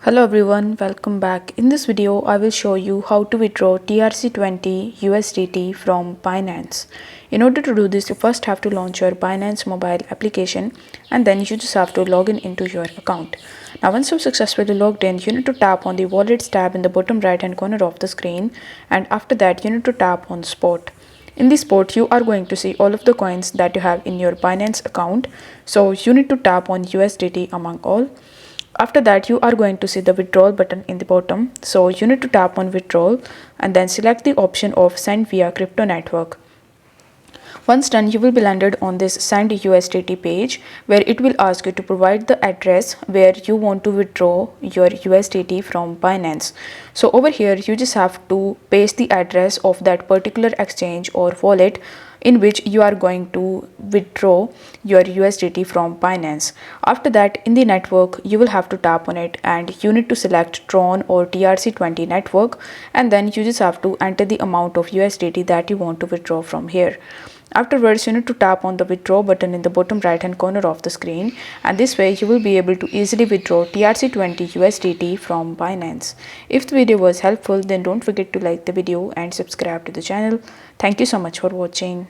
Hello everyone, welcome back. In this video, I will show you how to withdraw Trc20 USDT from Binance. In order to do this, you first have to launch your Binance mobile application and then you just have to log in into your account. Now once you've successfully logged in, you need to tap on the Wallets tab in the bottom right hand corner of the screen, and after that you need to tap on Spot. In the Spot, you are going to see all of the coins that you have in your Binance account. So you need to tap on USDT among all. After that, you are going to see the withdrawal button in the bottom. So you need to tap on withdrawal and then select the option of send via crypto network. Once done, you will be landed on this send USDT page where it will ask you to provide the address where you want to withdraw your USDT from Binance. So over here, you just have to paste the address of that particular exchange or wallet in which you are going to withdraw your USDT from Binance. After that, in the network, you will have to tap on it and you need to select Tron or Trc20 network, and then you just have to enter the amount of USDT that you want to withdraw from here. Afterwards, you need to tap on the withdraw button in the bottom right hand corner of the screen, and this way you will be able to easily withdraw Trc20 USDT from Binance. If the video was helpful, then don't forget to like the video and subscribe to the channel. Thank you so much for watching.